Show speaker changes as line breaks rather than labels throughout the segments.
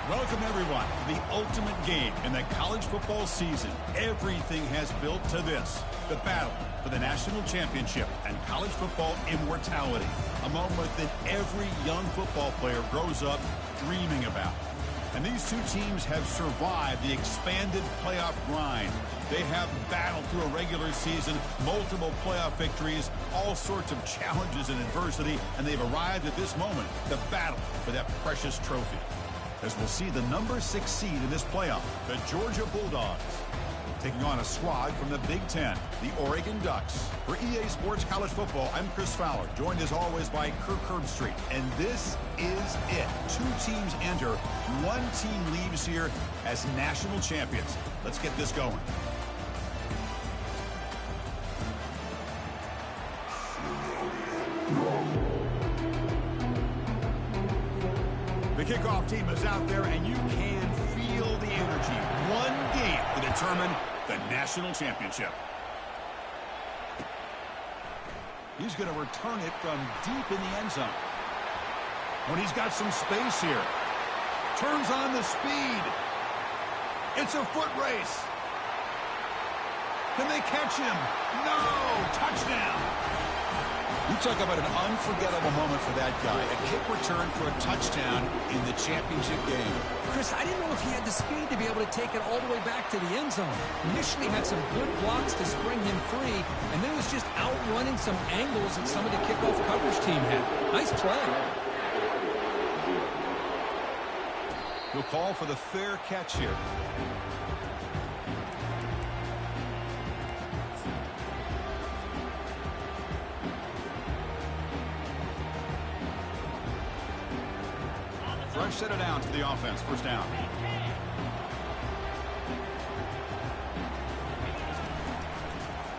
Welcome, everyone, to the ultimate game in the college football season. Everything has built to this, the battle for the national championship and college football immortality, a moment that every young football player grows up dreaming about. And these two teams have survived the expanded playoff grind. They have battled through a regular season, multiple playoff victories, all sorts of challenges and adversity, and they've arrived at this moment, the battle for that precious trophy. As we'll see the number 6 seed in this playoff, the Georgia Bulldogs, taking on a squad from the Big Ten, the Oregon Ducks. For EA Sports College Football, I'm Chris Fowler, joined as always by Kirk Herbstreit. And this is it. 2 teams enter, 1 team leaves here as national champions. Let's get this going. The kickoff team is out there, and you can feel the energy. One game to determine the national championship. He's going to return it from deep in the end zone. When he's got some space here. Turns on the speed. It's a foot race. Can they catch him? No! Touchdown! You talk about an unforgettable moment for that guy. A kick return for a touchdown in the championship game.
Chris, I didn't know if he had the speed to be able to take it all the way back to the end zone. Initially had some good blocks to spring him free, and then was just outrunning some angles that some of the kickoff coverage team had. Nice play.
He'll call for the fair catch here. Fresh set it down to the offense. First down.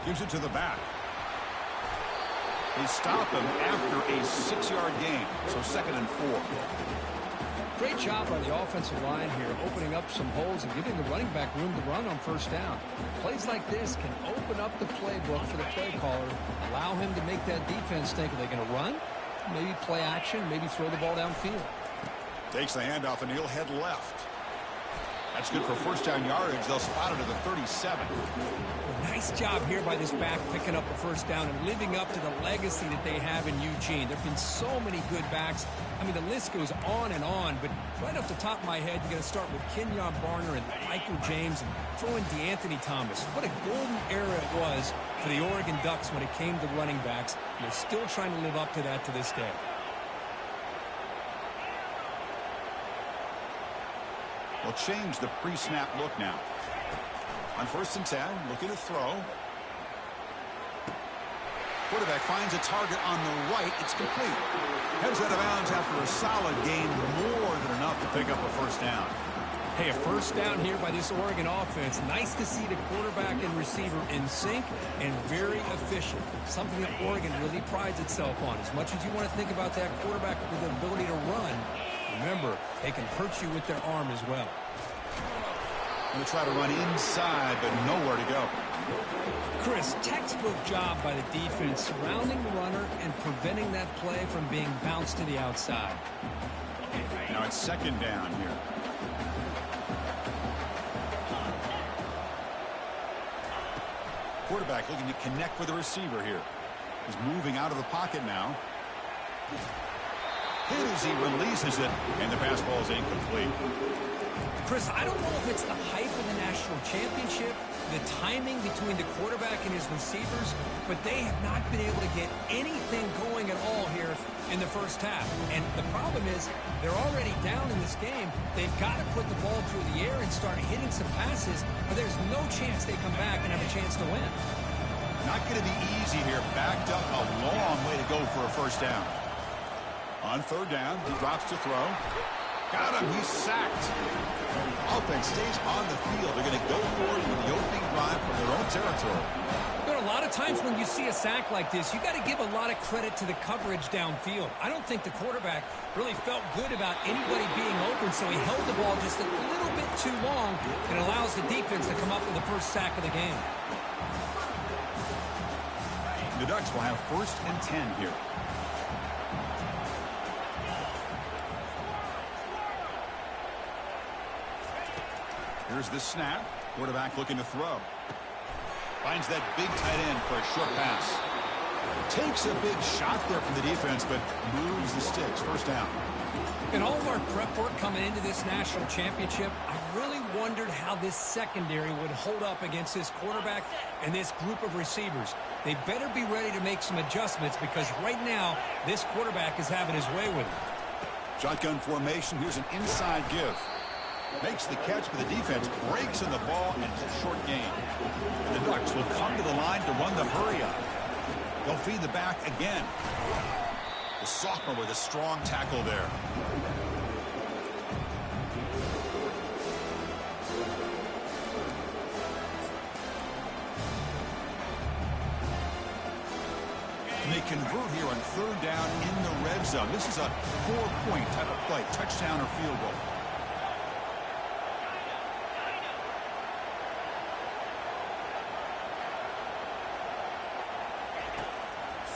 Gives it to the back. They stop him after a 6-yard gain. So 2nd and 4.
Great job by the offensive line here, opening up some holes and giving the running back room to run on first down. Plays like this can open up the playbook for the play caller, allow him to make that defense think, are they going to run? Maybe play action, maybe throw the ball downfield.
Takes the handoff, and he'll head left. That's good for first down yardage. They'll spot it at the 37.
Nice job here by this back, picking up a first down and living up to the legacy that they have in Eugene. There have been so many good backs. I mean, the list goes on and on, but right off the top of my head, you're going to start with Kenyon Barner and Michael James and throw in DeAnthony Thomas. What a golden era it was for the Oregon Ducks when it came to running backs. And they're still trying to live up to that to this day.
They'll change the pre-snap look now. On 1st and 10, looking to throw. Quarterback finds a target on the right. It's complete. Heads out of bounds after a solid gain, more than enough to pick up a first down.
Hey, a first down here by this Oregon offense. Nice to see the quarterback and receiver in sync and very efficient. Something that Oregon really prides itself on. As much as you want to think about that quarterback with the ability to run, remember, they can hurt you with their arm as well.
Going to try to run inside, but nowhere to go.
Chris, textbook job by the defense surrounding the runner and preventing that play from being bounced to the outside.
Now it's 2nd down here. Quarterback looking to connect with the receiver here. He's moving out of the pocket now. Hit as he releases it, and the pass ball is incomplete.
Chris, I don't know if it's the hype of the national championship, the timing between the quarterback and his receivers, but they have not been able to get anything going at all here in the first half. And the problem is they're already down in this game. They've got to put the ball through the air and start hitting some passes, or there's no chance they come back and have a chance to win.
Not going to be easy here. Backed up a long way to go for a first down. On 3rd down, he drops to throw. Got him. He's sacked. Offense stays on the field. They're going to go for it in the opening drive from their own territory.
There are a lot of times when you see a sack like this, you got to give a lot of credit to the coverage downfield. I don't think the quarterback really felt good about anybody being open, so he held the ball just a little bit too long and allows the defense to come up with the first sack of the game.
The Ducks will have 1st and 10 here. Here's the snap. Quarterback looking to throw. Finds that big tight end for a short pass. Takes a big shot there from the defense, but moves the sticks. First down.
In all of our prep work coming into this national championship, I really wondered how this secondary would hold up against this quarterback and this group of receivers. They better be ready to make some adjustments because right now, this quarterback is having his way with it.
Shotgun formation. Here's an inside give. Makes the catch, but the defense breaks in the ball, and it's a short gain. And the Ducks will come to the line to run the hurry up. They'll feed the back again. The sophomore with a strong tackle there. And they convert here on third down in the red zone. This is a 4-point type of play, touchdown or field goal.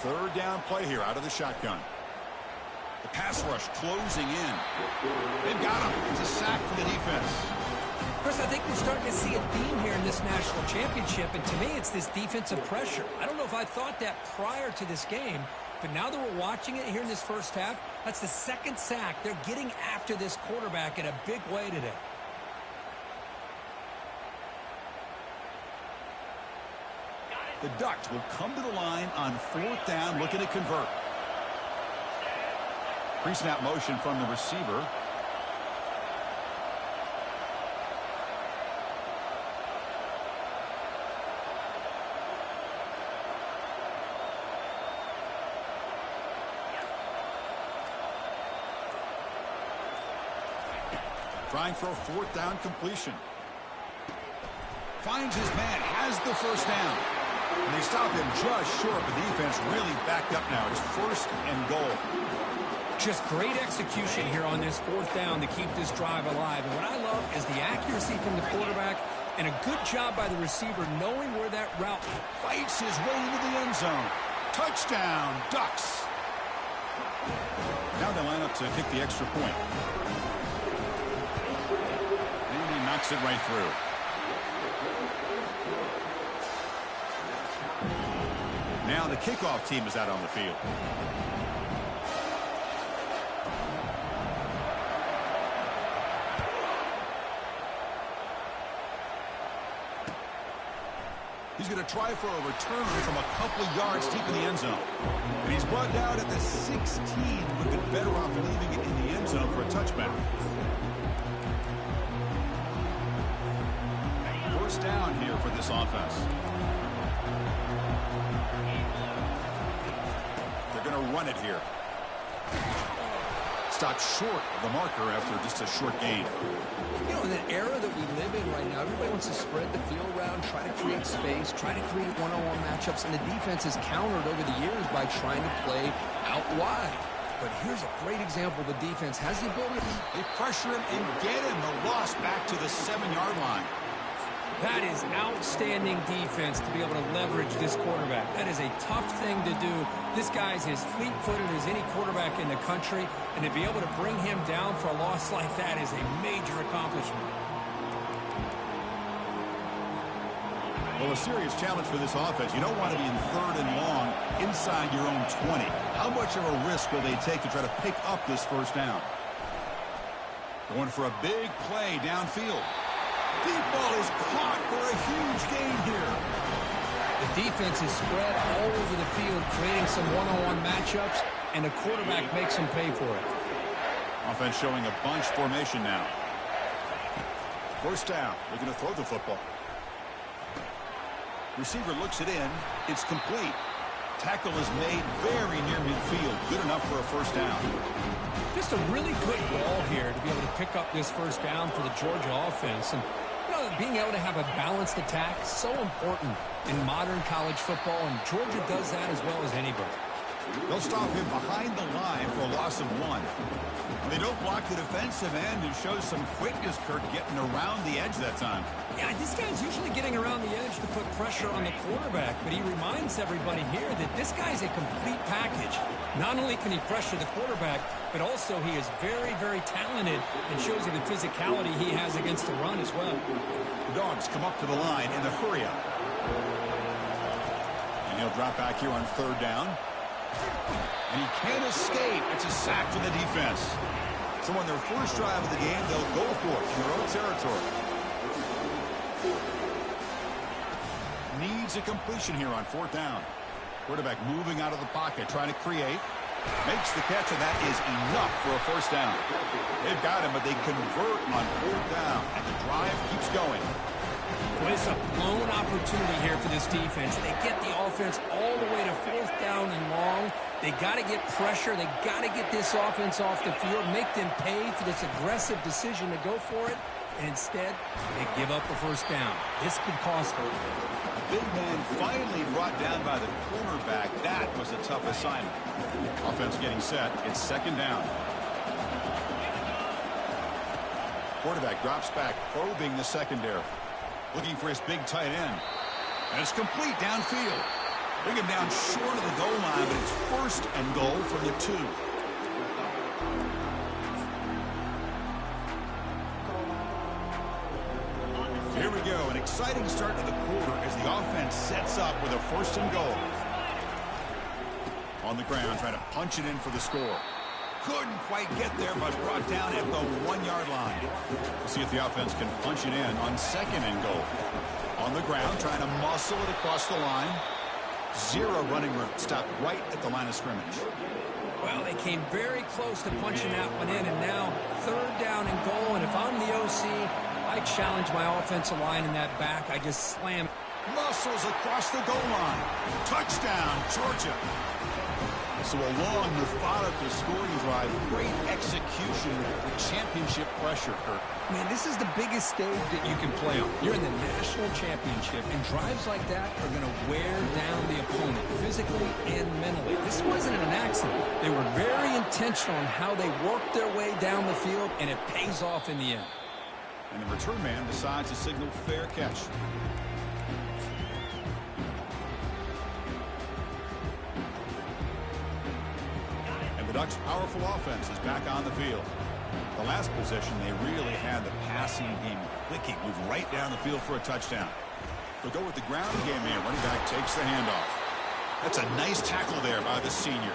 Third down play here out of the shotgun. The pass rush closing in. They've got him. It's a sack for the defense.
Chris, I think we're starting to see a theme here in this national championship, and to me it's this defensive pressure. I don't know if I thought that prior to this game, but now that we're watching it here in this first half, that's the second sack. They're getting after this quarterback in a big way today.
The Ducks will come to the line on fourth down, looking to convert. Pre-snap motion from the receiver. Trying for a fourth down completion. Finds his man, has the first down. And they stop him just short. The defense really backed up now. It's first and goal.
Just great execution here on this fourth down to keep this drive alive. And what I love is the accuracy from the quarterback and a good job by the receiver knowing where that route
fights his way into the end zone. Touchdown, Ducks. Now they line up to kick the extra point. And he knocks it right through. Now the kickoff team is out on the field. He's going to try for a return from a couple of yards deep in the end zone. And he's brought down at the 16. Would have been better off leaving it in the end zone for a touchback. First down here for this offense. They're going to run it here. Stopped short of the marker after just a short gain.
You know, in the era that we live in right now, everybody wants to spread the field around, try to create space, try to create one-on-one matchups, and the defense has countered over the years by trying to play out wide. But here's a great example. The defense has the ability.
They pressure him and get him. The loss back to the 7-yard line.
That is outstanding defense to be able to leverage this quarterback. That is a tough thing to do. This guy's as fleet-footed as any quarterback in the country, and to be able to bring him down for a loss like that is a major accomplishment.
Well, a serious challenge for this offense. You don't want to be in third and long inside your own 20. How much of a risk will they take to try to pick up this first down? Going for a big play downfield. Deep ball is caught for a huge gain here.
The defense is spread all over the field, creating some one-on-one matchups, and the quarterback makes them pay for it.
Offense showing a bunch formation now. First down. They're going to throw the football. Receiver looks it in. It's complete. Tackle is made very near midfield. Good enough for a first down.
Just a really good ball here to be able to pick up this first down for the Georgia offense. And being able to have a balanced attack is so important in modern college football, and Georgia does that as well as anybody.
They'll stop him behind the line for a loss of 1. They don't block the defensive end and show some quickness, Kirk, getting around the edge that time.
Yeah, this guy's usually getting around the edge to put pressure on the quarterback, but he reminds everybody here that this guy's a complete package. Not only can he pressure the quarterback, but also he is very, very talented and shows you the physicality he has against the run as well.
The Dogs come up to the line in the hurry-up. And he'll drop back here on 3rd down. And he can't escape. It's a sack for the defense. So on their first drive of the game, they'll go for it in their own territory. Needs a completion here on 4th down. Quarterback moving out of the pocket, trying to create. Makes the catch, and that is enough for a 1st down. They've got him, but they convert on 4th down, and the drive keeps going.
Well, it's a blown opportunity here for this defense. They get the offense all the way to 4th down and long. They got to get pressure. They got to get this offense off the field, make them pay for this aggressive decision to go for it. And instead, they give up the 1st down. This could cost them.
Big man finally brought down by the cornerback. That was a tough assignment. Offense getting set. It's 2nd down. Quarterback drops back, probing the secondary. Looking for his big tight end. And it's complete downfield. Bring him down short of the goal line, but it's 1st and goal from the 2. Here we go. An exciting start to the quarter as the offense sets up with a 1st and goal. On the ground, trying to punch it in for the score. Couldn't quite get there, but brought down at the 1-yard line. We'll see if the offense can punch it in on 2nd and goal. On the ground, trying to muscle it across the line. 0 running room. Stopped right at the line of scrimmage.
Well, they came very close to punching that one in, and now 3rd down and goal. And if I'm the OC, I challenge my offensive line in that back. I just slam.
Muscles across the goal line. Touchdown, Georgia. So a long, methodical scoring drive. Great execution with championship pressure, Kirk.
Man, this is the biggest stage that you can play on. You're in the national championship, and drives like that are going to wear down the opponent physically and mentally. This wasn't an accident. They were very intentional in how they worked their way down the field, and it pays off in the end.
And the return man decides to signal fair catch. The Ducks' powerful offense is back on the field. The last possession, they really had the passing game clicking, moved right down the field for a touchdown. They'll go with the ground game here. Running back takes the handoff. That's a nice tackle there by the senior.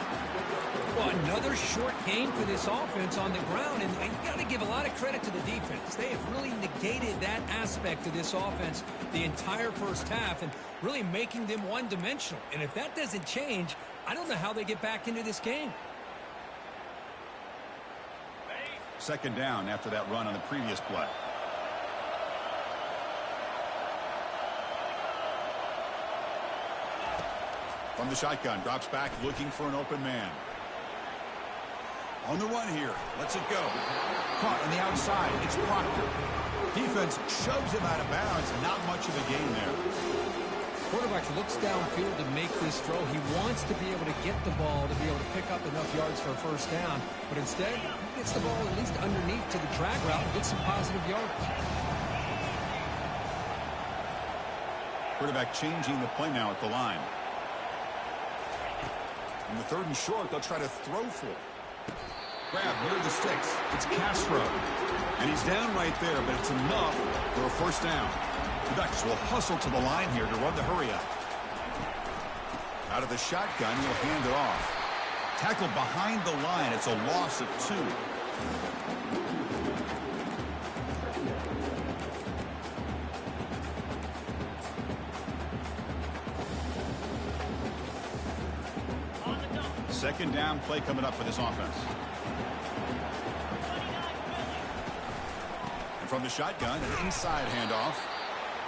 Well, another short gain for this offense on the ground, and you got to give a lot of credit to the defense. They have really negated that aspect of this offense the entire 1st half and really making them one-dimensional. And if that doesn't change, I don't know how they get back into this game.
2nd down after that run on the previous play. From the shotgun, drops back looking for an open man. On the run here, lets it go. Caught on the outside, it's Proctor. Defense shoves him out of bounds, not much of a gain there.
Quarterback looks downfield to make this throw. He wants to be able to get the ball to be able to pick up enough yards for a 1st down. But instead, he gets the ball at least underneath to the drag route and gets some positive yards.
Quarterback changing the play now at the line. On the 3rd and short, they'll try to throw for it. Grab near the sticks. It's Castro. And he's down right there, but it's enough for a 1st down. The Ducks will hustle to the line here to run the hurry-up. Out of the shotgun, he'll hand it off. Tackled behind the line. It's a loss of 2. Second down play coming up for this offense. And from the shotgun, an inside handoff.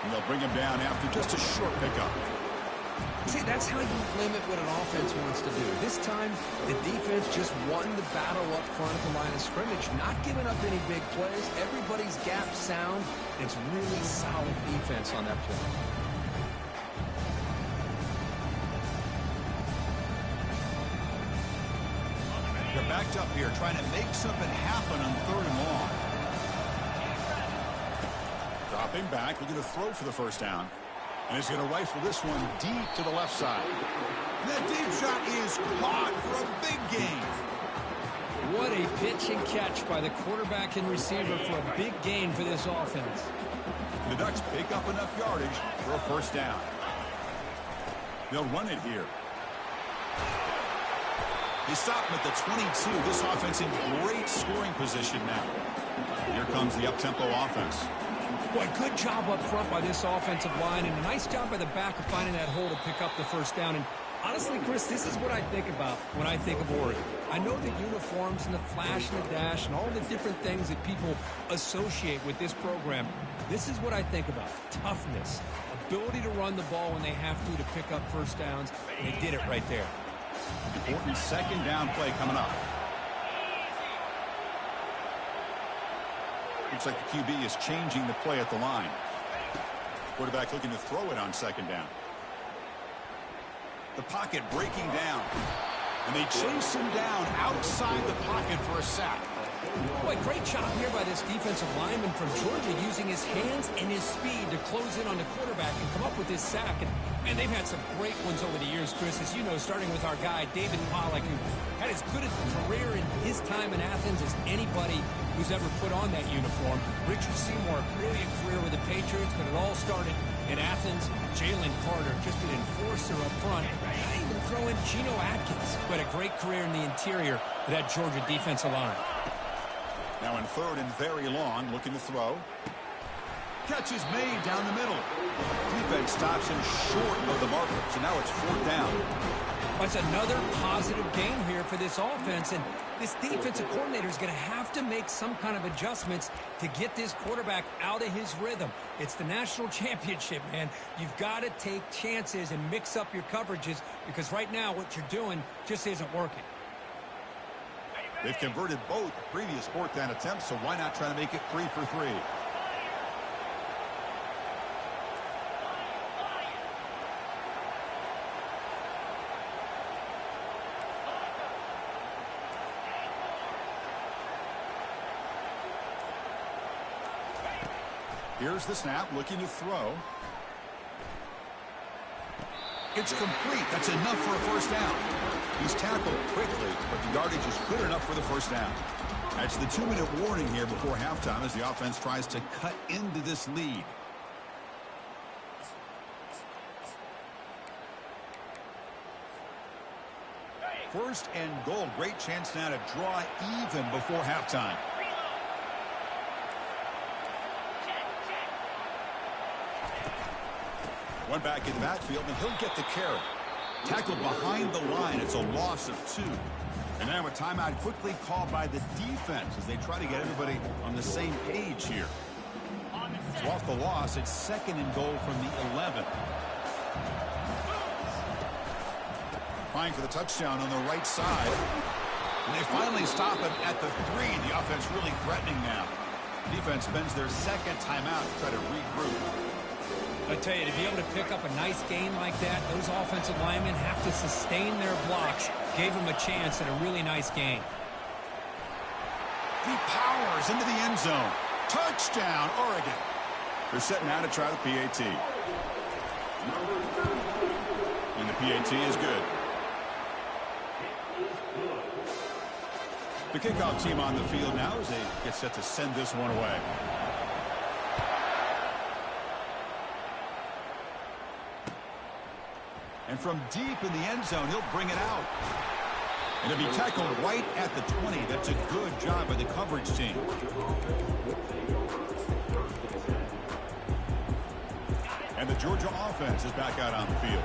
And they'll bring him down after just a short pickup.
See, that's how you limit what an offense wants to do. This time, the defense just won the battle up front at the line of scrimmage, not giving up any big plays. Everybody's gap sound. It's really solid defense on that play.
backed up here, trying to make something happen on 3rd and long. Dropping back, looking to throw for the first down. And he's going to rifle this one deep to the left side. And that deep shot is caught for a big gain.
What a pitch and catch by the quarterback and receiver for a big gain for this offense.
The Ducks pick up enough yardage for a first down. They'll run it here. They stop him at the 22. This offense in great scoring position now. Here comes the up-tempo offense.
Boy, good job up front by this offensive line, and a nice job by the back of finding that hole to pick up the first down. And honestly, Chris, this is what I think about when I think of Oregon. I know the uniforms and the flash and the dash and all the different things that people associate with this program. This is what I think about. Toughness, ability to run the ball when they have to pick up first downs, and they did it right there.
Important second down play coming up. Looks like the QB is changing the play at the line. Quarterback looking to throw it on second down. The pocket breaking down. And they chase him down outside the pocket for a sack.
Boy, great job here by this defensive lineman from Georgia using his hands and his speed to close in on the quarterback and come up with this sack. And man, they've had some great ones over the years, Chris, as you know, starting with our guy, David Pollack, who had as good a career in his time in Athens as anybody who's ever put on that uniform. Richard Seymour, brilliant career with the Patriots, but it all started in Athens. Jalen Carter, just an enforcer up front. Not even throw in Geno Atkins, who had a great career in the interior of that Georgia defensive line.
Now in 3rd and very long, looking to throw. Catch is made down the middle. Defense stops him short of the marker, so now it's 4th down.
That's another positive game here for this offense, and this defensive coordinator is going to have to make some kind of adjustments to get this quarterback out of his rhythm. It's the national championship, man. You've got to take chances and mix up your coverages, because right now what you're doing just isn't working.
They've converted both previous 4th down attempts, so why not try to make it 3 for 3? Here's the snap, looking to throw. It's complete. That's enough for a first down. He's tackled quickly, but the yardage is good enough for the first down. That's the 2-minute warning here before halftime as the offense tries to cut into this lead. First and goal. Great chance now to draw even before halftime. One back in the backfield, and he'll get the carry. Tackled behind the line. It's a loss of 2. And now a timeout quickly called by the defense as they try to get everybody on the same page here. So off the loss, it's 2nd and goal from the 11. Trying for the touchdown on the right side. And they finally stop him at the 3. The offense really threatening now. Defense spends their 2nd timeout to try to regroup.
I tell you, to be able to pick up a nice gain like that, those offensive linemen have to sustain their blocks. Gave them a chance at a really nice gain.
He powers into the end zone. Touchdown, Oregon. They're setting out to try the PAT. And the PAT is good. The kickoff team on the field now as they get set to send this one away. And from deep in the end zone, he'll bring it out. And it'll be tackled right at the 20. That's a good job by the coverage team. And the Georgia offense is back out on the field.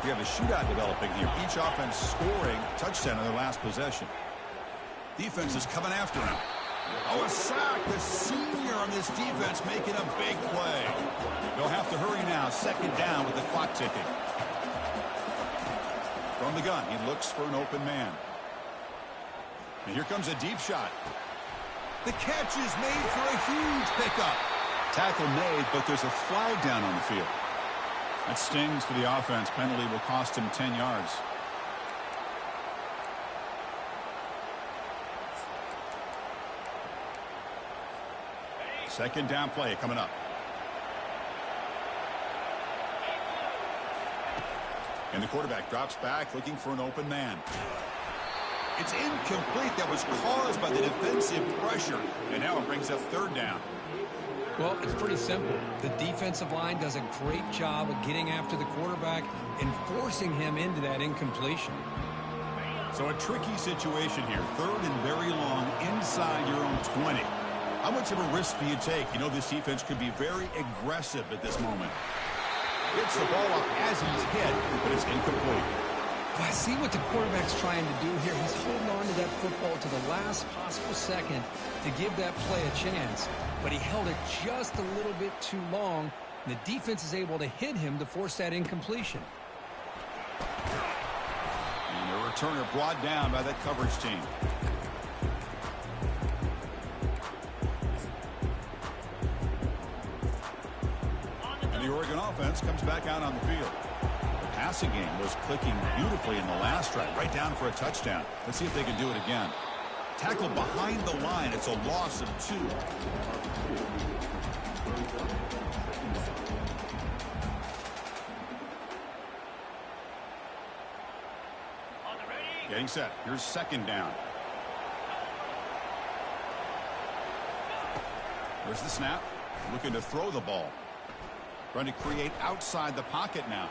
We have a shootout developing here. Each offense scoring a touchdown on their last possession. Defense is coming after him. Oh, a sack. The senior on this defense making a big play. They'll have to hurry now. 2nd down with the clock ticking. From the gun, he looks for an open man. And here comes a deep shot. The catch is made for a huge pickup. Tackle made, but there's a flag down on the field. That stings for the offense. Penalty will cost him 10 yards. Second down play coming up. And the quarterback drops back looking for an open man. It's incomplete. That was caused by the defensive pressure. And now it brings up third down.
Well, it's pretty simple. The defensive line does a great job of getting after the quarterback and forcing him into that incompletion.
So a tricky situation here. Third and very long inside your own 20. How much of a risk do you take? You know this defense could be very aggressive at this moment. Gets the ball up as he's hit, but it's incomplete.
I see what the quarterback's trying to do here. He's holding on to that football to the last possible second to give that play a chance. But he held it just a little bit too long, and the defense is able to hit him to force that incompletion.
And the returner brought down by that coverage team. The Oregon offense comes back out on the field. The passing game was clicking beautifully in the last drive, right down for a touchdown. Let's see if they can do it again. Tackle behind the line. It's a loss of 2. Getting set. Here's second down. There's the snap. Looking to throw the ball. Trying to create outside the pocket now.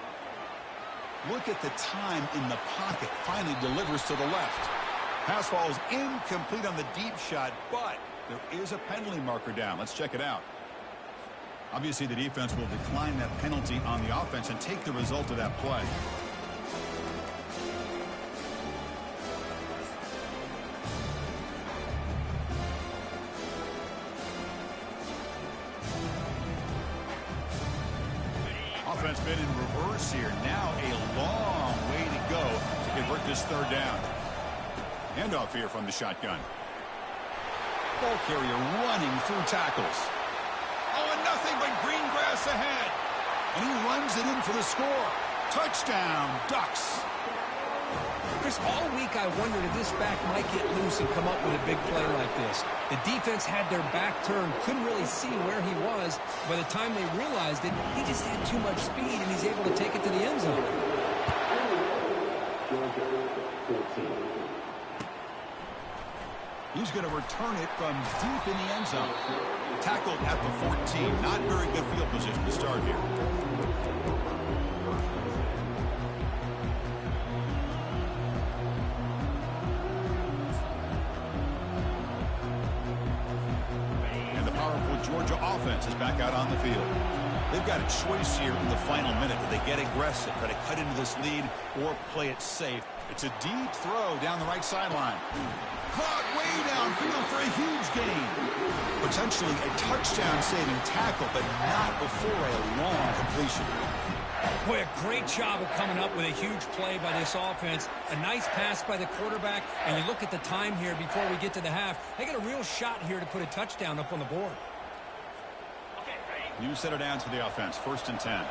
Look at the time in the pocket. Finally delivers to the left. Pass falls incomplete on the deep shot, but there is a penalty marker down. Let's check it out. Obviously, the defense will decline that penalty on the offense and take the result of that play. Offense been in reverse here. Now a long way to go to convert this third down. Handoff here from the shotgun. Ball carrier running through tackles. Oh, and nothing but green grass ahead. And he runs it in for the score. Touchdown, Ducks.
Chris, all week I wondered if this back might get loose and come up with a big play like this. The defense had their back turned, couldn't really see where he was. By the time they realized it, he just had too much speed, and he's able to take it to the end zone.
He's going to return it from deep in the end zone. Tackled at the 14. Not very good field position to start here. Georgia offense is back out on the field. They've got a choice here in the final minute. Do they get aggressive, try to cut into this lead, or play it safe? It's a deep throw down the right sideline. Caught way downfield for a huge gain. Potentially a touchdown-saving tackle, but not before a long completion.
Boy, a great job of coming up with a huge play by this offense. A nice pass by the quarterback, and you look at the time here before we get to the half. They got a real shot here to put a touchdown up on the board.
New set of downs for the offense. 1st and 10.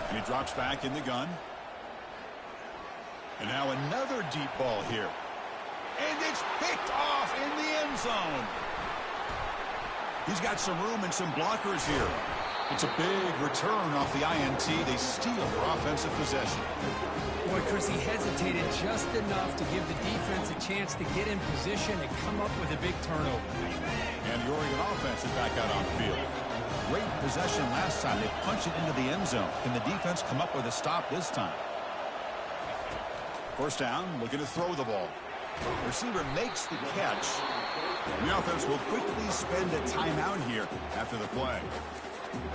And he drops back in the gun. And now another deep ball here. And it's picked off in the end zone. He's got some room and some blockers here. It's a big return off the INT. They steal their offensive possession.
Boy, Chris, he hesitated just enough to give the defense a chance to get in position and come up with a big turnover.
And the Oregon offense is back out on the field. Great possession last time. They punched it into the end zone. Can the defense come up with a stop this time? 1st down, looking to throw the ball. The receiver makes the catch. And the offense will quickly spend a timeout here after the play.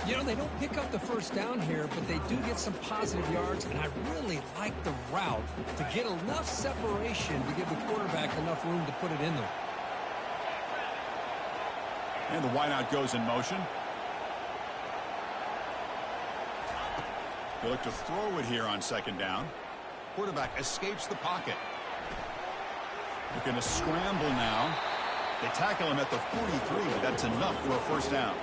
You know, they don't pick up the 1st down here, but they do get some positive yards, and I really like the route to get enough separation to give the quarterback enough room to put it in there.
And the wideout goes in motion. They look to throw it here on 2nd down. Quarterback escapes the pocket. Looking to scramble now. They tackle him at the 43, but that's enough for a 1st down.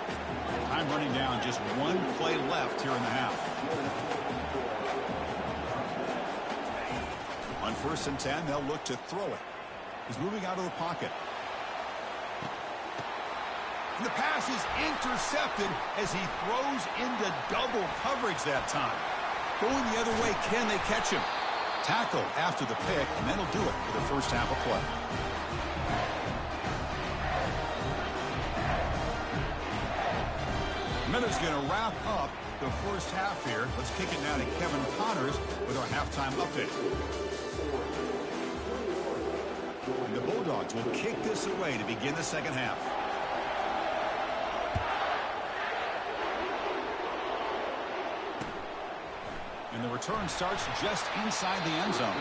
Time running down, just one play left here in the half. 1st and 10, they'll look to throw it. He's moving out of the pocket. And the pass is intercepted as he throws into double coverage that time. Going the other way, can they catch him? Tackle after the pick, and that'll do it for the first half of play. Miller's going to wrap up the first half here. Let's kick it now to Kevin Connors with our halftime update. And the Bulldogs will kick this away to begin the second half. And the return starts just inside the end zone.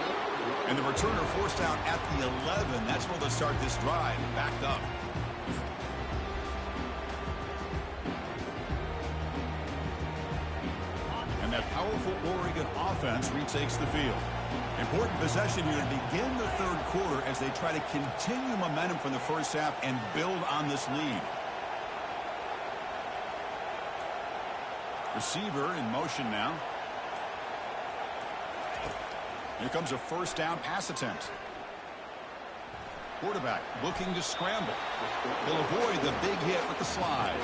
And the returner forced out at the 11. That's where they'll start this drive, backed up. And that powerful Oregon offense retakes the field. Important possession here to begin the third quarter as they try to continue momentum from the first half and build on this lead. Receiver in motion now. Here comes a first down pass attempt. Quarterback looking to scramble. He'll avoid the big hit with the slide.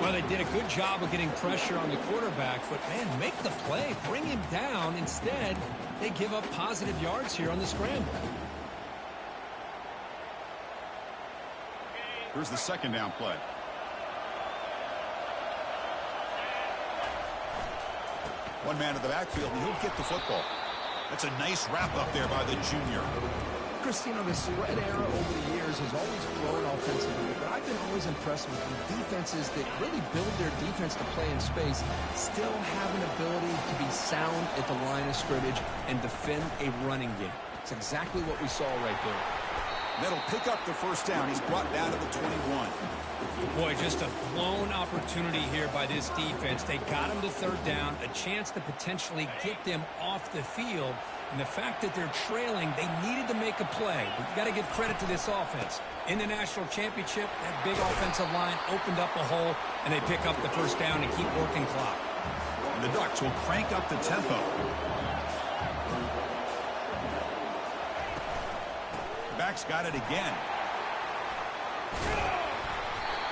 Well, they did a good job of getting pressure on the quarterback, but, man, make the play. Bring him down. Instead, they give up positive yards here on the scramble.
Here's the second down play. One man to the backfield, and he'll get the football. That's a nice wrap up there by the junior.
Christine, the spread era over the years has always grown offensively, but I've been always impressed with the defenses that really build their defense to play in space, still have an ability to be sound at the line of scrimmage and defend a running game. It's exactly what we saw right there.
That'll pick up the first down. He's brought down to the 21.
Boy, just a blown opportunity here by this defense. They got him to third down, a chance to potentially get them off the field. And the fact that they're trailing, they needed to make a play. But you got to give credit to this offense. In the national championship, that big offensive line opened up a hole, and they pick up the first down and keep working clock.
And the Ducks will crank up the tempo. Back's got it again.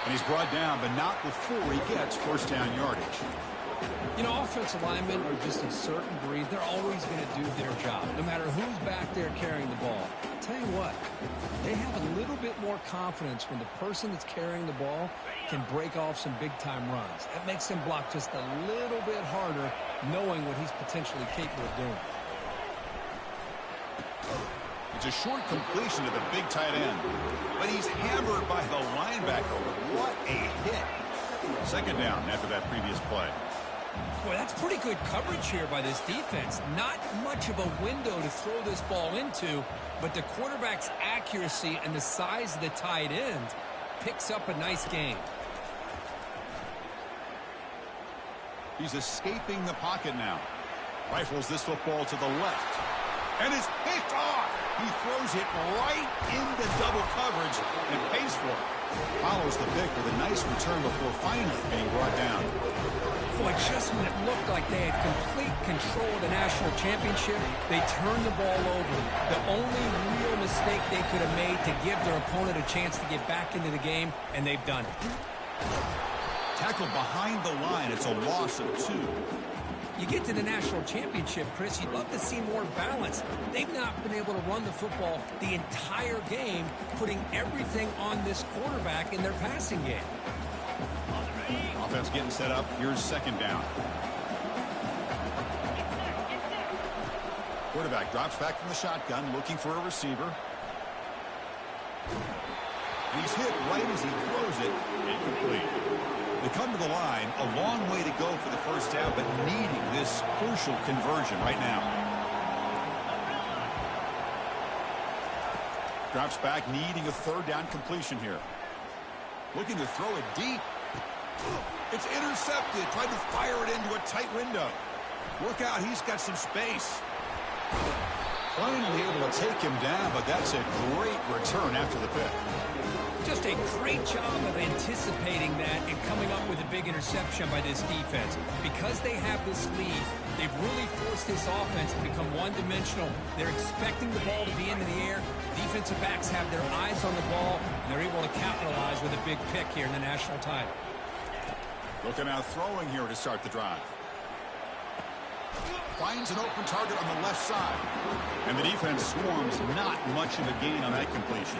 And he's brought down, but not before he gets first down yardage.
You know, offensive linemen are just a certain breed. They're always going to do their job, no matter who's back there carrying the ball. I'll tell you what, they have a little bit more confidence when the person that's carrying the ball can break off some big-time runs. That makes him block just a little bit harder, knowing what he's potentially capable of doing.
It's a short completion to the big tight end, but he's hammered by the linebacker. What a hit. Second down after that previous play.
Boy, that's pretty good coverage here by this defense. Not much of a window to throw this ball into, but the quarterback's accuracy and the size of the tight end picks up a nice gain.
He's escaping the pocket now. Rifles this football to the left. And it's picked off. He throws it right into double coverage and pays for it. Follows the pick with a nice return before finally being brought down.
Boy, just when it looked like they had complete control of the national championship, they turned the ball over. The only real mistake they could have made to give their opponent a chance to get back into the game, and they've done it.
Tackled behind the line. It's a loss of 2.
You get to the national championship, Chris, you'd love to see more balance. They've not been able to run the football the entire game, putting everything on this quarterback in their passing game.
Offense getting set up. Here's second down. Quarterback drops back from the shotgun, looking for a receiver. And he's hit right as he throws it. Incomplete. They come to the line, a long way to go for the first down, but needing this crucial conversion right now. Drops back, needing a third down completion here. Looking to throw it deep. It's intercepted. Tried to fire it into a tight window. Look out, he's got some space. Finally able to take him down, but that's a great return after the pick.
Just a great job of anticipating that and coming up with a big interception by this defense. Because they have this lead, they've really forced this offense to become one-dimensional. They're expecting the ball to be into the air. Defensive backs have their eyes on the ball, and they're able to capitalize with a big pick here in the national title.
Looking out throwing here to start the drive. Finds an open target on the left side. And the defense swarms not much of a gain on that completion.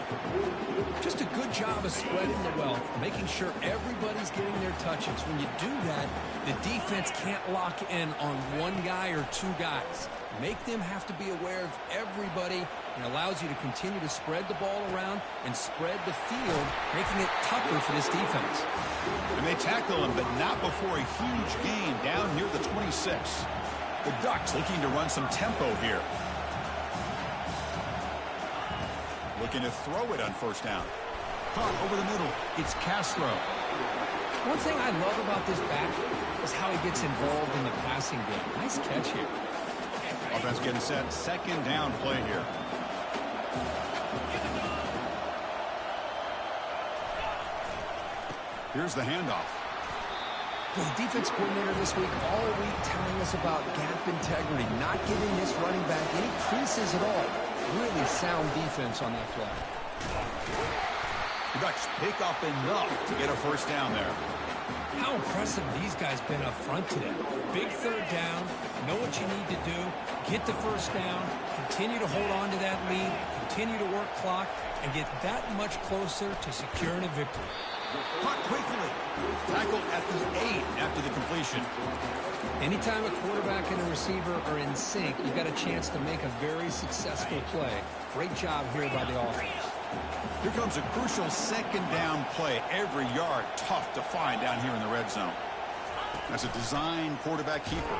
Just a good job of spreading the wealth, making sure everybody's getting their touches. When you do that, the defense can't lock in on one guy or two guys. Make them have to be aware of everybody, and allows you to continue to spread the ball around and spread the field, making it tougher for this defense.
And they tackle him, but not before a huge gain down near the 26. The Ducks looking to run some tempo here. Looking to throw it on first down. Caught over the middle. It's Castro.
One thing I love about this back is how he gets involved in the passing game. Nice catch here.
Offense getting set. Second down play here. Here's the handoff.
The defense coordinator this week all week telling us about gap integrity, not giving this running back any creases at all. Really sound defense on that play.
The Ducks pick up enough to get a first down there.
How impressive these guys been up front today. Big third down, know what you need to do, get the first down, continue to hold on to that lead, continue to work clock, and get that much closer to securing a victory.
Caught quickly. Tackled at the 8 after the completion.
Anytime a quarterback and a receiver are in sync, you've got a chance to make a very successful play. Great job here by the offense.
Here comes a crucial second down play. Every yard tough to find down here in the red zone. That's a design quarterback keeper.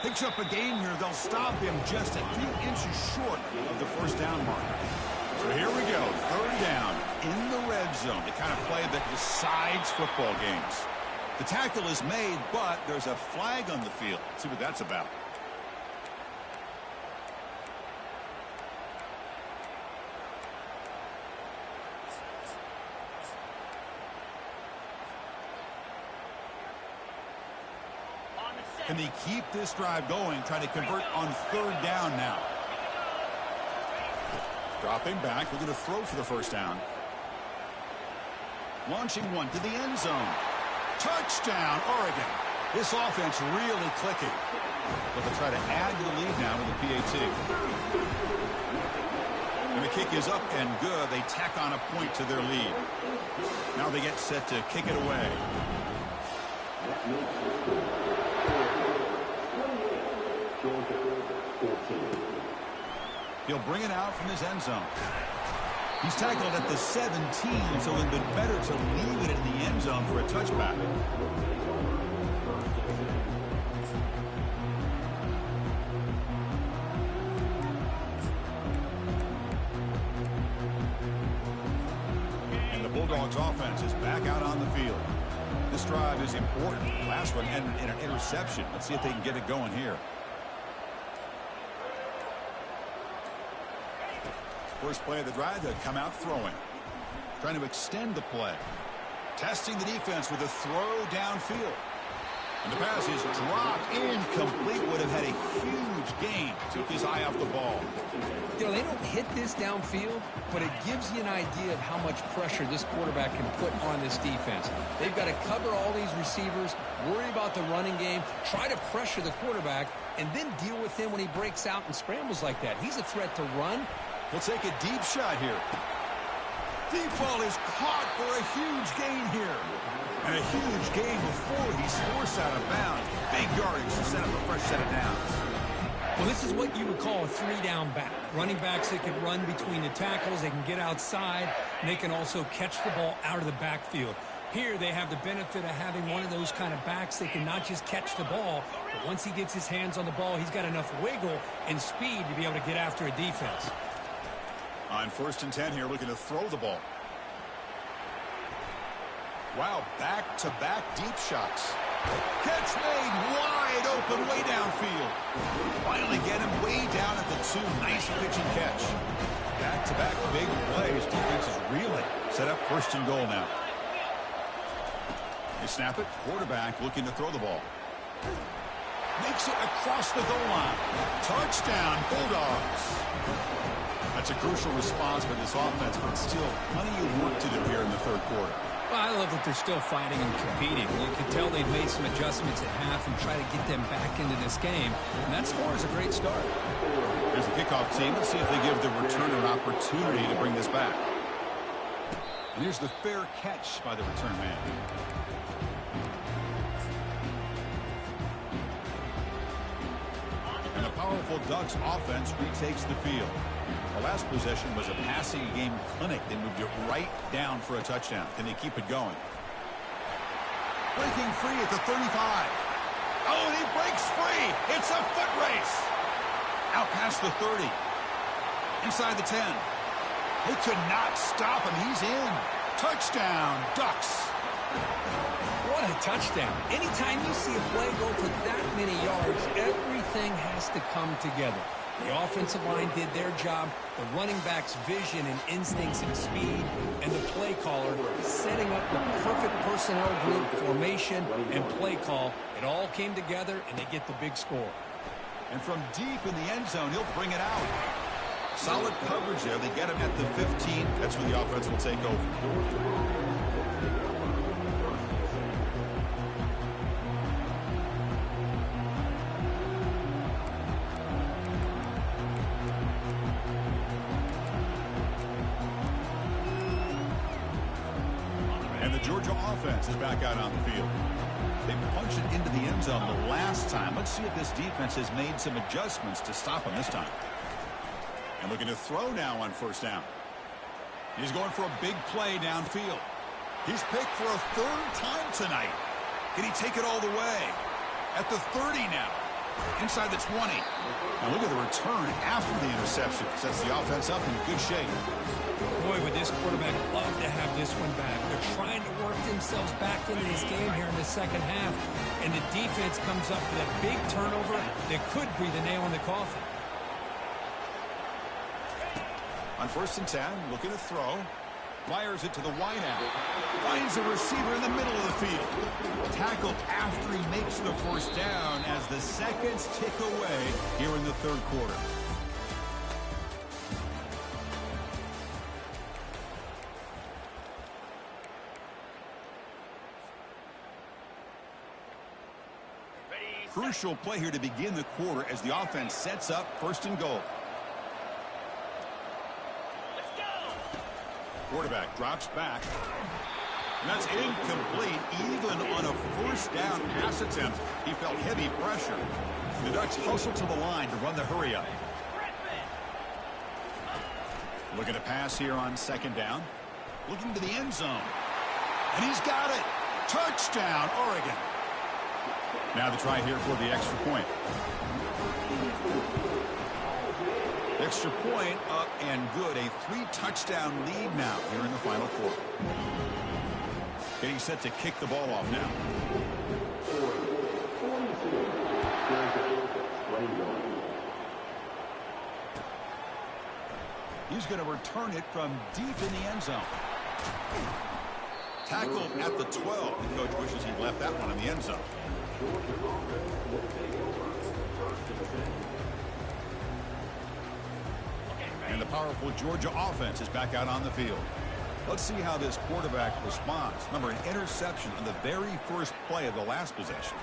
Picks up a gain here. They'll stop him just a few inches short of the first down mark. So here we go. Third down in the red zone. The kind of play that decides football games. The tackle is made, but there's a flag on the field. Let's see what that's about. Can they keep this drive going, trying to convert on third down now? Dropping back, looking to throw for the first down. Launching one to the end zone. Touchdown, Oregon. This offense really clicking. But they try to add to the lead now with the PAT. And the kick is up and good. They tack on a point to their lead. Now they get set to kick it away. He'll bring it out from his end zone. He's tackled at the 17, so it would have been better to leave it in the end zone for a touchback. And the Bulldogs offense is back out on the field. This drive is important. Last one ended in an interception. Let's see if they can get it going here. First play of the drive, they come out throwing. Trying to extend the play. Testing the defense with a throw downfield. And the pass is dropped incomplete. Would have had a huge gain. Took his eye off the ball.
You know, they don't hit this downfield, but it gives you an idea of how much pressure this quarterback can put on this defense. They've got to cover all these receivers, worry about the running game, try to pressure the quarterback, and then deal with him when he breaks out and scrambles like that. He's a threat to run.
We'll take a deep shot here. Deep ball is caught for a huge gain here. And a huge gain before he's forced out of bounds. Big yardage to set up a fresh set of downs.
Well, this is what you would call a three-down back. Running backs that can run between the tackles, they can get outside, and they can also catch the ball out of the backfield. Here they have the benefit of having one of those kind of backs that can not just catch the ball, but once he gets his hands on the ball, he's got enough wiggle and speed to be able to get after a defense.
On 1st and 10 here, looking to throw the ball. Wow, back-to-back deep shots. Catch made wide open way downfield. Finally get him way down at the 2. Nice pitch and catch. Back-to-back big plays. Defense is reeling. Set up 1st and goal now. They snap it. Quarterback looking to throw the ball. Makes it across the goal line. Touchdown, Bulldogs. That's a crucial response for this offense, but still plenty of work to do here in the 3rd quarter.
Well, I love that they're still fighting and competing. You can tell they've made some adjustments at half and try to get them back into this game. And that score is a great start.
Here's the kickoff team. Let's see if they give the returner an opportunity to bring this back. And here's the fair catch by the return man. And the powerful Ducks offense retakes the field. The last possession was a passing game clinic. They moved it right down for a touchdown. Can they keep it going? Breaking free at the 35. Oh, and he breaks free. It's a foot race. Out past the 30. Inside the 10. They could not stop him. He's in. Touchdown, Ducks.
What a touchdown. Anytime you see a play go for that many yards, everything has to come together. The offensive line did their job, the running back's vision and instincts and speed, and the play caller setting up the perfect personnel group, formation, and play call. It all came together, and they get the big score.
And from deep in the end zone, he'll bring it out. Solid coverage there. They get him at the 15. That's where the offense will take over. Georgia offense is back out on the field. They punched it into the end zone the last time. Let's see if this defense has made some adjustments to stop him this time. And looking to throw now on 1st down. He's going for a big play downfield. He's picked for a 3rd time tonight. Can he take it all the way? At the 30 now. Inside the 20. Now look at the return after the interception. Sets the offense up in good shape.
Boy, would this quarterback love to have this one back. They're trying to work themselves back into this game here in the 2nd half. And the defense comes up with a big turnover that could be the nail in the coffin.
On 1st and 10, looking to throw. Fires it to the wideout. Finds a receiver in the middle of the field. Tackled after he makes the 1st down as the seconds tick away here in the 3rd quarter. Crucial play here to begin the quarter as the offense sets up 1st and goal. Quarterback drops back. And that's incomplete. Even on a 1st down pass attempt, he felt heavy pressure. The Ducks hustle to the line to run the hurry up. Looking to pass here on 2nd down. Looking to the end zone. And he's got it. Touchdown, Oregon. Now the try here for the extra point. Extra point up and good. A 3-touchdown lead now here in the final quarter. Getting set to kick the ball off now. He's going to return it from deep in the end zone. Tackled at the 12. The coach wishes he'd left that one in the end zone. And the powerful Georgia offense is back out on the field. Let's see how this quarterback responds. Remember, an interception on the very 1st play of the last possession.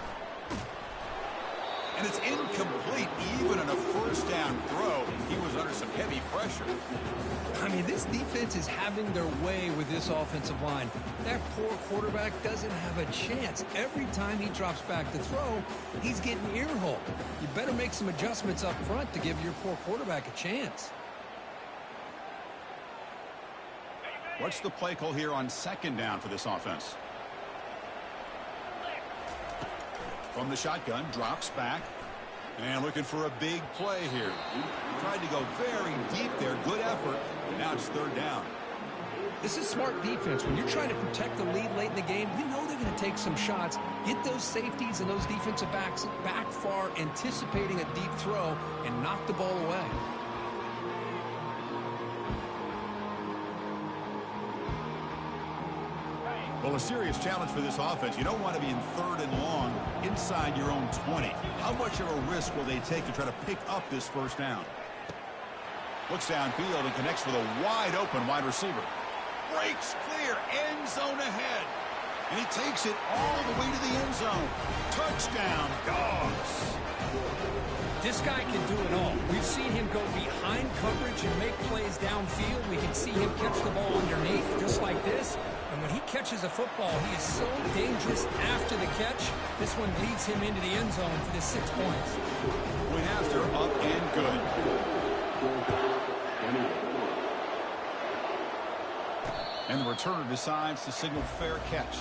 And it's incomplete. Even on a 1st down throw, he was under some heavy pressure.
I mean, this defense is having their way with this offensive line. That poor quarterback doesn't have a chance. Every time he drops back to throw, he's getting ear-holed. You better make some adjustments up front to give your poor quarterback a chance.
What's the play call here on 2nd down for this offense? From the shotgun, drops back. And looking for a big play here. Tried to go very deep there. Good effort. Now it's 3rd down.
This is smart defense. When you're trying to protect the lead late in the game, you know they're going to take some shots, get those safeties and those defensive backs back far, anticipating a deep throw, and knock the ball away.
Well, a serious challenge for this offense. You don't want to be in 3rd and long inside your own 20. How much of a risk will they take to try to pick up this first down? Looks downfield and connects with a wide-open wide receiver. Breaks clear, end zone ahead. And he takes it all the way to the end zone. Touchdown, Dogs.
This guy can do it all. We've seen him go behind coverage and make plays downfield. We can see him catch the ball underneath just like this. And when he catches a football, he is so dangerous after the catch. This one leads him into the end zone for the 6 points.
Went after, up and good. And the returner decides to signal fair catch.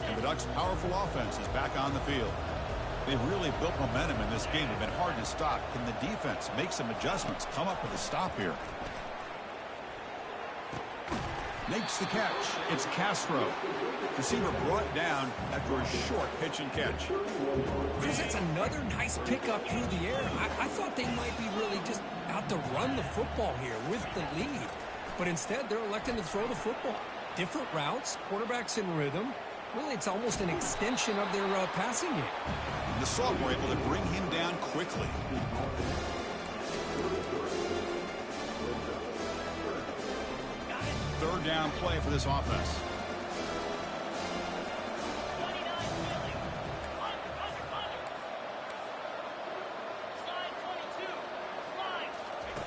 And the Ducks' powerful offense is back on the field. They've really built momentum in this game. They've been hard to stop. Can the defense make some adjustments, come up with a stop here? Makes the catch. It's Castro. Receiver brought down after a short pitch and catch.
Chris, that's another nice pickup through the air. I thought they might be really just out to run the football here with the lead. But instead, they're electing to throw the football. Different routes, quarterbacks in rhythm. Really, it's almost an extension of their passing game.
The Saw were able to bring him down quickly. Third down play for this offense.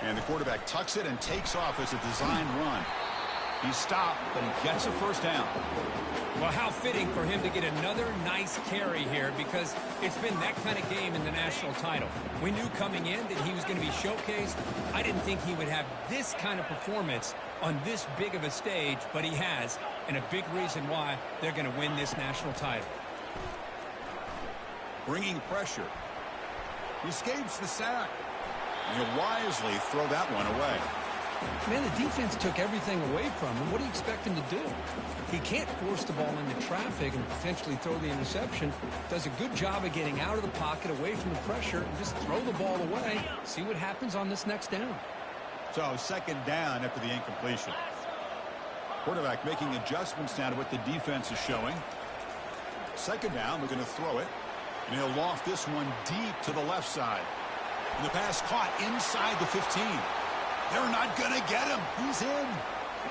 And the quarterback tucks it and takes off as a design run. He stopped, but he gets a first down.
Well, how fitting for him to get another nice carry here, because it's been that kind of game in the national title. We knew coming in that he was going to be showcased. I didn't think he would have this kind of performance on this big of a stage, but he has, and a big reason why they're going to win this national title.
Bringing pressure. He escapes the sack. And he'll wisely throw that one away.
Man, the defense took everything away from him. What do you expect him to do? He can't force the ball into traffic and potentially throw the interception. Does a good job of getting out of the pocket, away from the pressure, and just throw the ball away. See what happens on this next down.
So, second down after the incompletion. Quarterback making adjustments now to what the defense is showing. Second down, they're going to throw it. And he'll loft this one deep to the left side. And the pass caught inside the 15. They're not going to get him. He's in.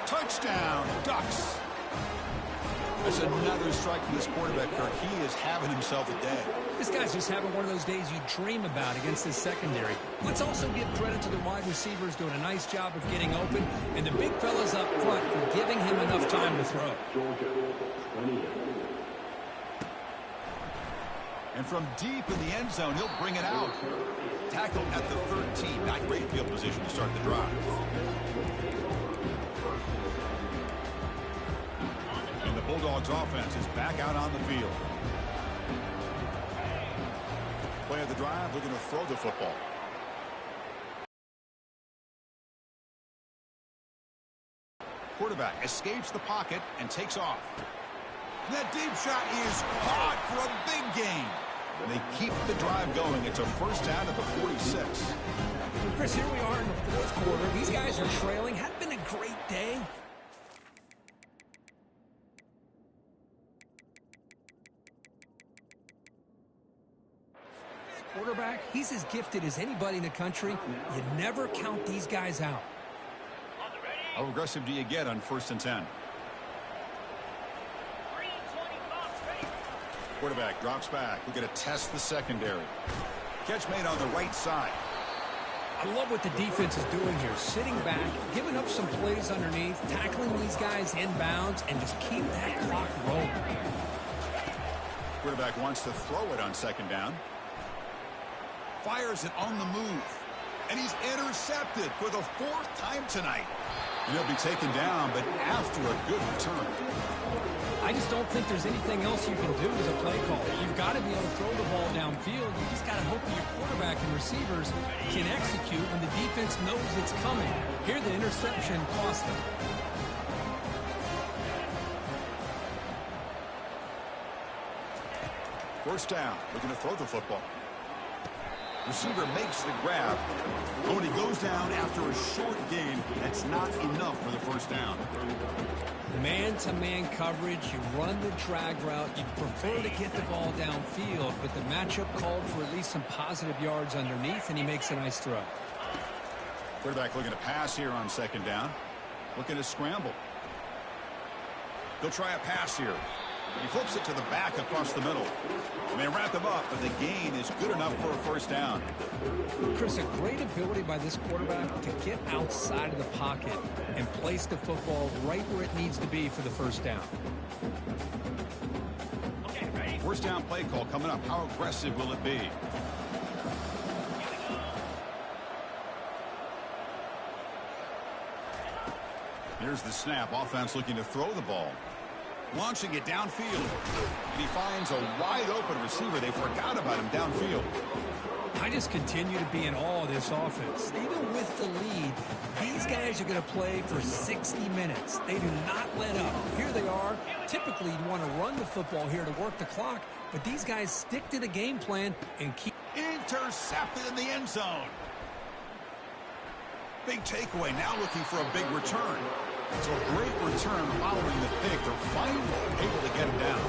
Touchdown, Ducks. That's another strike from this quarterback, Kirk. He is having himself a day.
This guy's just having one of those days you dream about against this secondary. Let's also give credit to the wide receivers doing a nice job of getting open, and the big fellas up front for giving him enough time to throw.
And from deep in the end zone, he'll bring it out. Tackled at the 13. Not great field position to start the drive. And the Bulldogs offense is back out on the field. Play of the drive, looking to throw the football. Quarterback escapes the pocket and takes off. And that deep shot is caught for a big gain. And they keep the drive going. It's a first down at the 46.
Chris, here we are in the fourth quarter. These guys are trailing. Had been a great day. Quarterback, he's as gifted as anybody in the country. You never count these guys out.
How aggressive do you get on 1st and 10? Quarterback drops back. We're going to test the secondary. Catch made on the right side.
I love what the defense is doing here. Sitting back, giving up some plays underneath, tackling these guys inbounds, and just keep that clock rolling.
Quarterback wants to throw it on second down. Fires it on the move. And he's intercepted for the 4th time tonight. And he'll be taken down, but after a good return.
I just don't think there's anything else you can do as a play caller. You've got to be able to throw the ball downfield. You just got to hope that your quarterback and receivers can execute when the defense knows it's coming. Here, the interception cost them.
First down, looking to throw the football. Receiver makes the grab. When he goes down after a short gain, that's not enough for the first down.
Man-to-man coverage, you run the drag route. You prefer to get the ball downfield, but the matchup called for at least some positive yards underneath, and he makes a nice throw.
Quarterback looking to pass here on second down. Looking to scramble. He'll try a pass here. He flips it to the back across the middle. And they wrap him up, but the gain is good enough for a first down.
Chris, a great ability by this quarterback to get outside of the pocket and place the football right where it needs to be for the first down.
Okay, ready? First down play call coming up. How aggressive will it be? Here's the snap. Offense looking to throw the ball. Launching it downfield. And he finds a wide-open receiver. They forgot about him downfield.
I just continue to be in awe of this offense. Even with the lead, these guys are going to play for 60 minutes. They do not let up. Here they are. Typically, you want to run the football here to work the clock, but these guys stick to the game plan and keep...
Intercepted in the end zone. Big takeaway. Now looking for a big return. So a great return following the pick. They're finally able to get him down.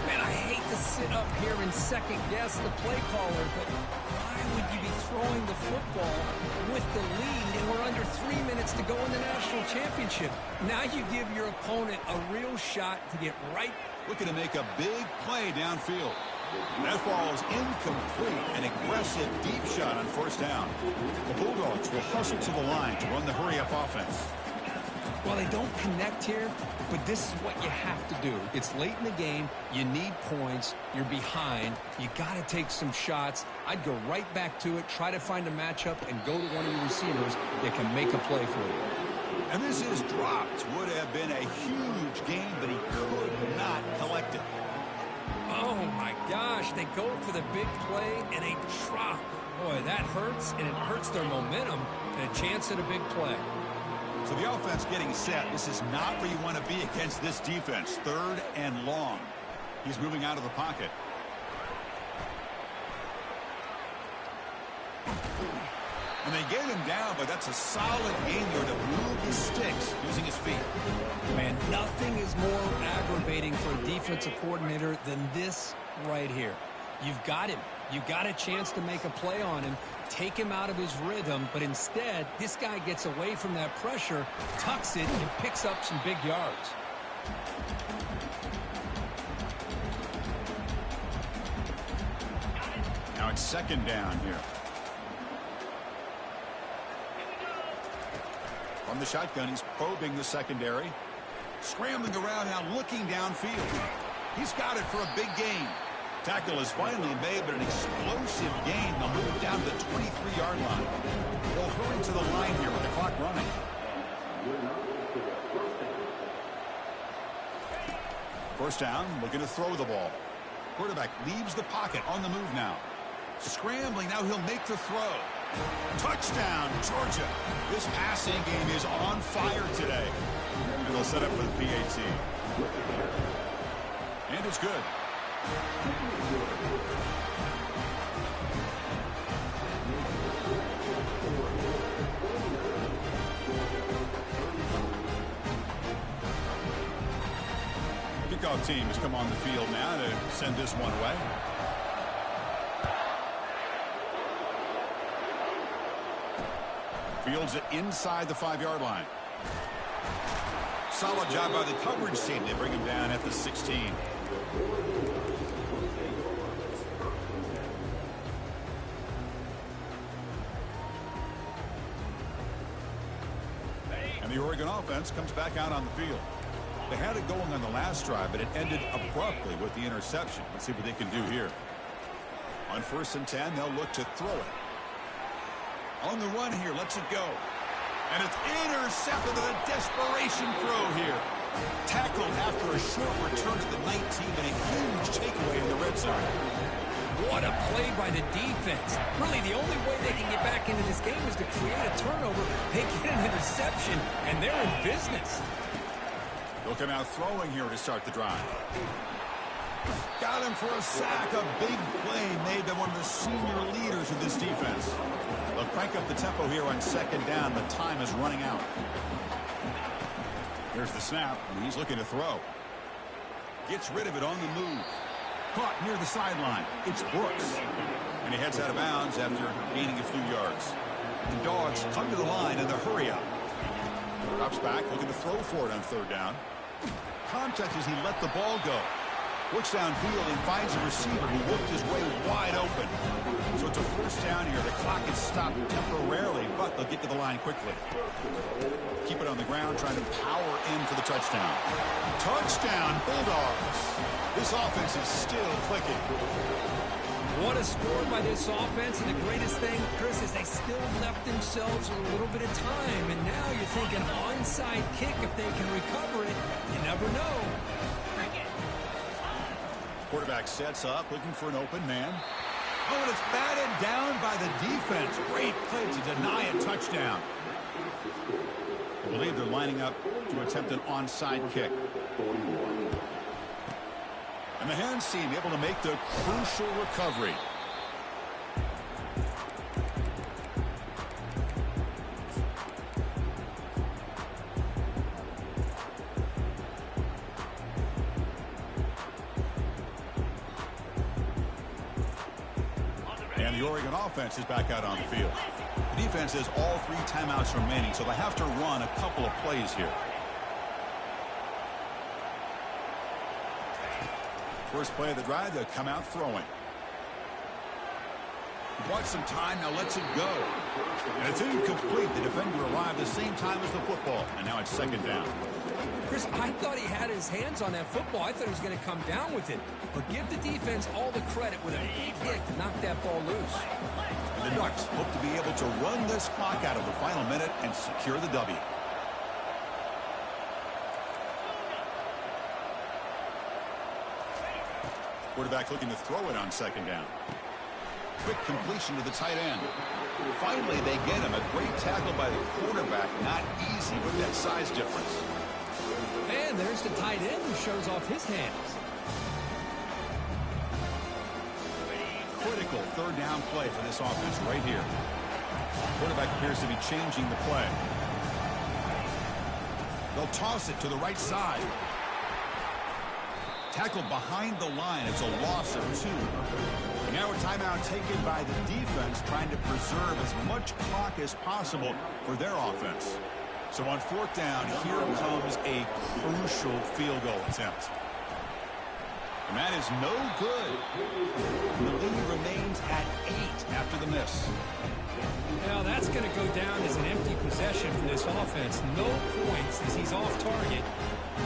Man, I hate to sit up here and second guess the play caller, but why would you be throwing the football with the lead and we're under 3 minutes to go in the national championship? Now you give your opponent a real shot to get right.
Looking to make a big play downfield. That ball is incomplete. An aggressive deep shot on first down. The Bulldogs will hustle to the line to run the hurry-up offense.
Well, they don't connect here, but this is what you have to do. It's late in the game. You need points. You're behind. You got to take some shots. I'd go right back to it, try to find a matchup, and go to one of your receivers that can make a play for you.
And this is dropped. Would have been a huge gain, but he could not collect it.
Oh, my gosh. They go for the big play, and they drop. Boy, that hurts, and it hurts their momentum and a chance at a big play.
So the offense getting set. This is not where you want to be against this defense. Third and long. He's moving out of the pocket. And they get him down, but that's a solid game there to move his sticks using his feet.
Man, nothing is more aggravating for a defensive coordinator than this right here. You've got him. You got a chance to make a play on him, take him out of his rhythm, but instead, this guy gets away from that pressure, tucks it, and picks up some big yards.
Now it's second down here. From the shotgun, he's probing the secondary. Scrambling around now, looking downfield. He's got it for a big gain. Tackle is finally made, but an explosive gain. They'll move down to the 23-yard line. They'll hurry to the line here with the clock running. First down, looking to throw the ball. Quarterback leaves the pocket on the move now. Scrambling, now he'll make the throw. Touchdown, Georgia. This passing game is on fire today. And they'll set up for the PAT. And it's good. Kickoff team has come on the field now to send this one away. Fields it inside the 5-yard line. Solid job by the coverage team. They bring him down at the 16. And the Oregon offense comes back out on the field. They had it going on the last drive, but it ended abruptly with the interception. Let's see what they can do here. On 1st and 10, they'll look to throw it. On the run here, lets it go. And it's intercepted with a desperation throw here. Tackled after a short return to the 19 and a huge takeaway in the red zone.
What a play by the defense. Really, the only way they can get back into this game is to create a turnover. They get an interception, and they're in business.
They'll come out throwing here to start the drive. Got him for a sack. A big play made by one of the senior leaders of this defense. They'll crank up the tempo here on second down. The time is running out. Here's the snap, and he's looking to throw. Gets rid of it on the move. Caught near the sideline. It's Brooks. And he heads out of bounds after gaining a few yards. The Dogs come to the line in the hurry up. Drops back, looking to throw for it on third down. Contact as he let the ball go. Works downfield and finds a receiver who worked his way wide open. So it's a first down here. The clock is stopped temporarily, but they'll get to the line quickly. Keep it on the ground, trying to power in for the touchdown. Touchdown, Bulldogs. This offense is still clicking.
What a score by this offense, and the greatest thing, Chris, is they still left themselves a little bit of time, and now you're thinking onside kick if they can recover it. You never know.
Quarterback sets up, looking for an open man. Oh, and it's batted down by the defense. Great play to deny a touchdown. I believe they're lining up to attempt an onside kick. And the Hens team able to make the crucial recovery. And the Oregon offense is back out on the field. The defense has all 3 timeouts remaining, so they have to run a couple of plays here. First play of the drive, they'll come out throwing. Bought some time, now lets it go. And it's incomplete. The defender arrived the same time as the football, and now it's second down.
Chris, I thought he had his hands on that football. I thought he was going to come down with it. But give the defense all the credit with a big hit to knock that ball loose.
And the Ducks hope to be able to run this clock out of the final minute and secure the W. Quarterback looking to throw it on second down. Quick completion to the tight end. Finally, they get him. A great tackle by the quarterback. Not easy with that size difference.
And there's the tight end who shows off his hands.
Critical third down play for this offense right here. Quarterback appears to be changing the play. They'll toss it to the right side. Tackled behind the line. It's a loss of 2. And now a timeout taken by the defense, trying to preserve as much clock as possible for their offense. So on fourth down, here comes a crucial field goal attempt. And that is no good. The lead remains at 8 after the miss.
Now that's going to go down as an empty possession for this offense. No points as he's off target.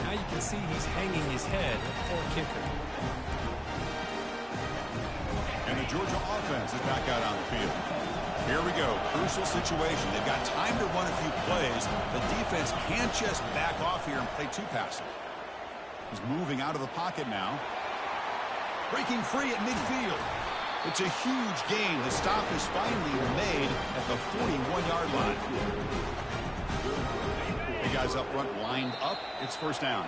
Now you can see he's hanging his head for a kicker.
And the Georgia offense is back out on the field. Here we go. Crucial situation. They've got time to run a few plays. The defense can't just back off here and play too passive. He's moving out of the pocket now. Breaking free at midfield. It's a huge gain. The stop is finally made at the 41-yard line. The guys up front lined up. It's first down.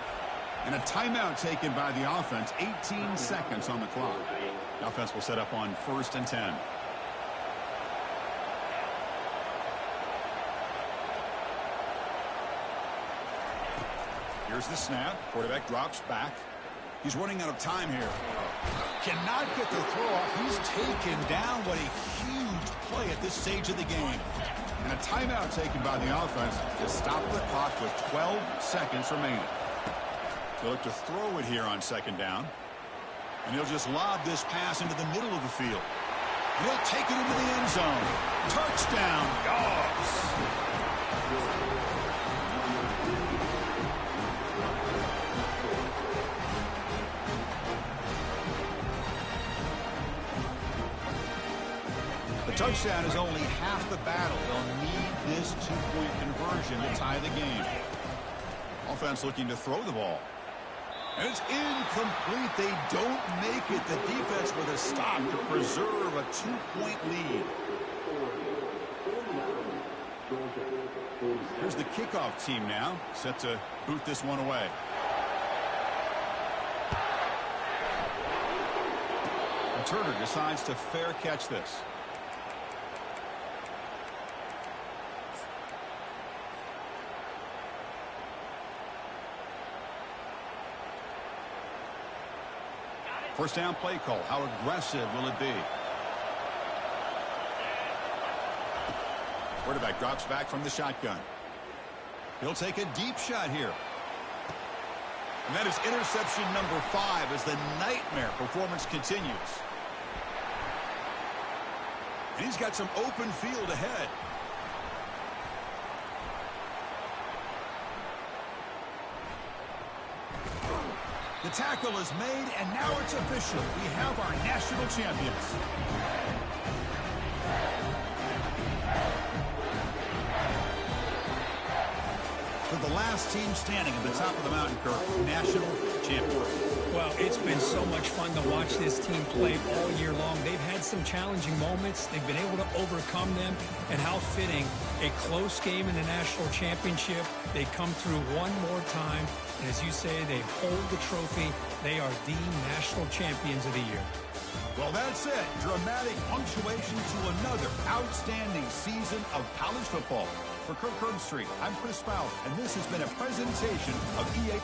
And a timeout taken by the offense. 18 seconds on the clock. The offense will set up on 1st and 10. Here's the snap. Quarterback drops back. He's running out of time here. Cannot get the throw off. He's taken down. What a huge play at this stage of the game. And a timeout taken by the offense to stop the clock with 12 seconds remaining. They'll look to throw it here on second down. And he'll just lob this pass into the middle of the field. And he'll take it into the end zone. Touchdown, Dogs. Touchdown is only half the battle. They'll need this two-point conversion to tie the game. Offense looking to throw the ball. And it's incomplete. They don't make it. The defense with a stop to preserve a two-point lead. Here's the kickoff team now, set to boot this one away. And Turner decides to fair catch this. First down play call. How aggressive will it be? Quarterback drops back from the shotgun. He'll take a deep shot here. And that is interception number 5 as the nightmare performance continues. And he's got some open field ahead. The tackle is made, and now it's official. We have our national champions. For the last team standing at the top of the mountain, Kirk, national champions.
Well, it's been so much fun to watch this team play all year long. They've had some challenging moments. They've been able to overcome them. And how fitting, a close game in the national championship. They come through one more time. And as you say, they hold the trophy. They are the national champions of the year.
Well, that's it. Dramatic punctuation to another outstanding season of college football. For Kirk Herbstreit, I'm Chris Fowler, and this has been a presentation of EA.